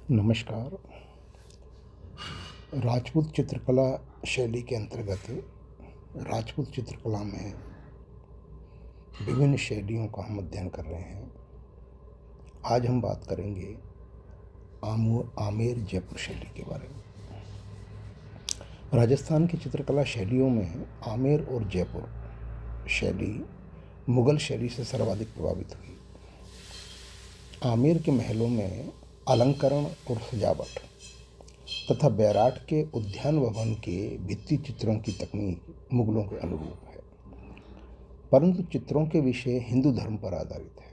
नमस्कार। राजपूत चित्रकला शैली के अंतर्गत राजपूत चित्रकला में विभिन्न शैलियों का हम अध्ययन कर रहे हैं। आज हम बात करेंगे आमेर जयपुर शैली के बारे में। राजस्थान की चित्रकला शैलियों में आमेर और जयपुर शैली मुगल शैली से सर्वाधिक प्रभावित हुई। आमेर के महलों में अलंकरण और सजावट तथा बैराट के उद्यान भवन के भित्ति चित्रों की तकनीक मुगलों के अनुरूप है, परंतु चित्रों के विषय हिंदू धर्म पर आधारित है।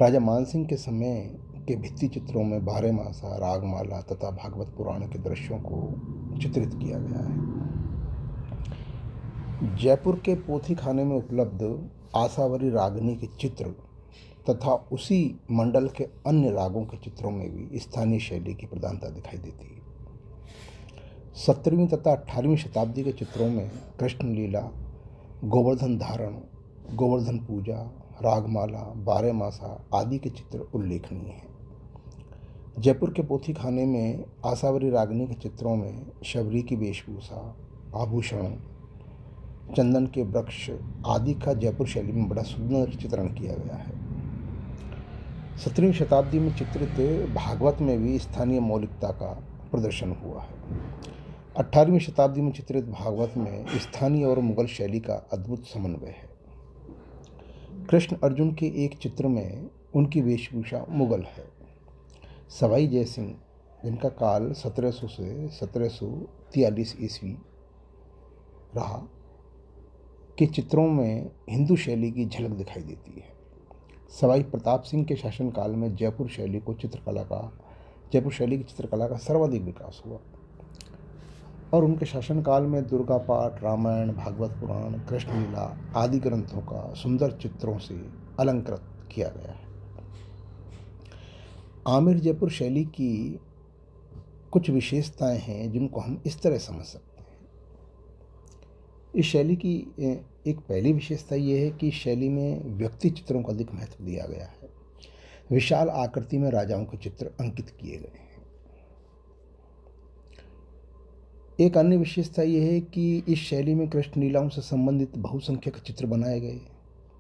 राजा मानसिंह के समय के भित्ति चित्रों में बारहमासा, रागमाला तथा भागवत पुराण के दृश्यों को चित्रित किया गया है। जयपुर के पोथी खाने में उपलब्ध आसावरी रागनी के चित्र तथा उसी मंडल के अन्य रागों के चित्रों में भी स्थानीय शैली की प्रधानता दिखाई देती है। 17वीं तथा 18वीं शताब्दी के चित्रों में कृष्ण लीला, गोवर्धन धारण, गोवर्धन पूजा, रागमाला, बारहमासा आदि के चित्र उल्लेखनीय हैं। जयपुर के पोथी खाने में आसावरी रागनी के चित्रों में शबरी की वेशभूषा, आभूषण, चंदन के वृक्ष आदि का जयपुर शैली में बड़ा सुंदर चित्रण किया गया है। 17वीं शताब्दी में चित्रित भागवत में भी स्थानीय मौलिकता का प्रदर्शन हुआ है। 18वीं शताब्दी में चित्रित भागवत में स्थानीय और मुगल शैली का अद्भुत समन्वय है। कृष्ण अर्जुन के एक चित्र में उनकी वेशभूषा मुगल है। सवाई जयसिंह, जिनका काल 1700 से 1743 ईस्वी रहा, के चित्रों में हिंदू शैली की झलक दिखाई देती है। सवाई प्रताप सिंह के शासनकाल में जयपुर शैली की चित्रकला का सर्वाधिक विकास हुआ और उनके शासनकाल में दुर्गा पाठ, रामायण, भागवत पुराण, कृष्ण लीला आदि ग्रंथों का सुंदर चित्रों से अलंकृत किया गया है। आमेर जयपुर शैली की कुछ विशेषताएं हैं जिनको हम इस तरह समझ सकते हैं। इस शैली की एक पहली विशेषता ये है कि इस शैली में व्यक्ति चित्रों को अधिक महत्व दिया गया है। विशाल आकृति में राजाओं के चित्र अंकित किए गए हैं। एक अन्य विशेषता यह है कि इस शैली में कृष्ण लीलाओं से संबंधित बहुसंख्यक चित्र बनाए गए,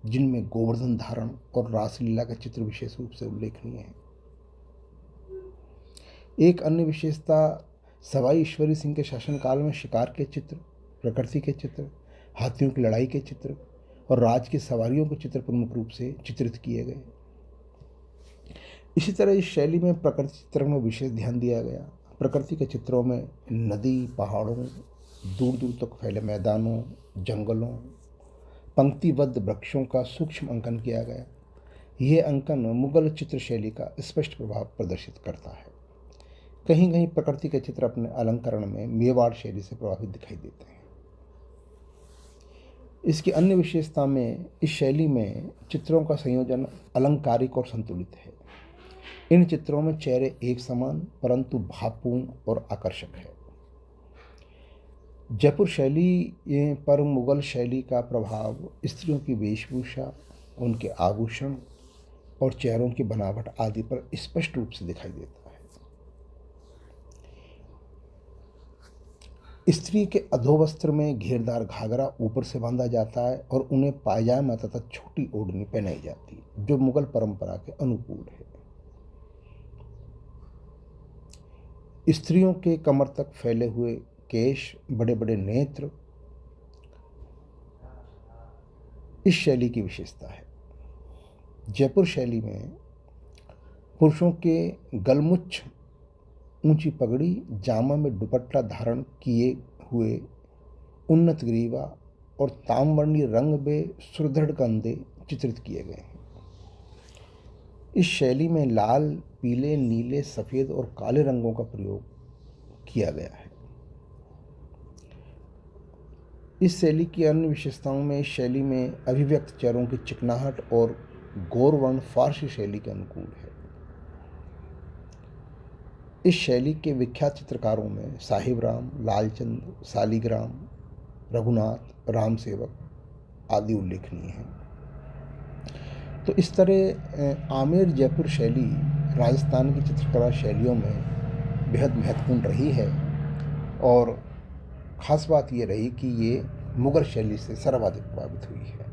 जिनमें गोवर्धन धारण और रासलीला के चित्र विशेष रूप से उल्लेखनीय हैं। एक अन्य विशेषता सवाई ईश्वरी सिंह के शासनकाल में शिकार के चित्र, प्रकृति के चित्र, हाथियों की लड़ाई के चित्र और राज की सवारियों के चित्र प्रमुख रूप से चित्रित किए गए। इसी तरह इस शैली में प्रकृति चित्रण में विशेष ध्यान दिया गया। प्रकृति के चित्रों में नदी, पहाड़ों, दूर दूर तक फैले मैदानों, जंगलों, पंक्तिबद्ध वृक्षों का सूक्ष्म अंकन किया गया। यह अंकन मुगल चित्र शैली का स्पष्ट प्रभाव प्रदर्शित करता है। कहीं कहीं प्रकृति के चित्र अपने अलंकरण में मेवाड़ शैली से प्रभावित दिखाई देते हैं। इसकी अन्य विशेषता में इस शैली में चित्रों का संयोजन अलंकारिक और संतुलित है। इन चित्रों में चेहरे एक समान परंतु भावपूर्ण और आकर्षक है। जयपुर शैली पर मुगल शैली का प्रभाव स्त्रियों की वेशभूषा, उनके आभूषण और चेहरों की बनावट आदि पर स्पष्ट रूप से दिखाई देता है। स्त्री के अधोवस्त्र में घेरदार घाघरा ऊपर से बांधा जाता है और उन्हें पायजामा तथा छोटी ओढ़नी पहनाई जाती है, जो मुगल परंपरा के अनुकूल है। स्त्रियों के कमर तक फैले हुए केश, बड़े बड़े नेत्र इस शैली की विशेषता है। जयपुर शैली में पुरुषों के गलमुच्छ, ऊंची पगड़ी, जामा में दुपट्टा धारण किए हुए उन्नत ग्रीवा और ताम्रवर्णीय रंग में सुदृढ़ कंधे चित्रित किए गए हैं। इस शैली में लाल, पीले, नीले, सफ़ेद और काले रंगों का प्रयोग किया गया है। इस शैली की अन्य विशेषताओं में इस शैली में अभिव्यक्त चेहरों की चिकनाहट और गौरवर्ण फारसी शैली के अनुकूल है। इस शैली के विख्यात चित्रकारों में साहिब राम, लालचंद, सालिग्राम, रघुनाथ, रामसेवक आदि उल्लेखनीय हैं। तो इस तरह आमेर जयपुर शैली राजस्थान की चित्रकला शैलियों में बेहद महत्वपूर्ण रही है और ख़ास बात ये रही कि ये मुग़ल शैली से सर्वाधिक प्रभावित हुई है।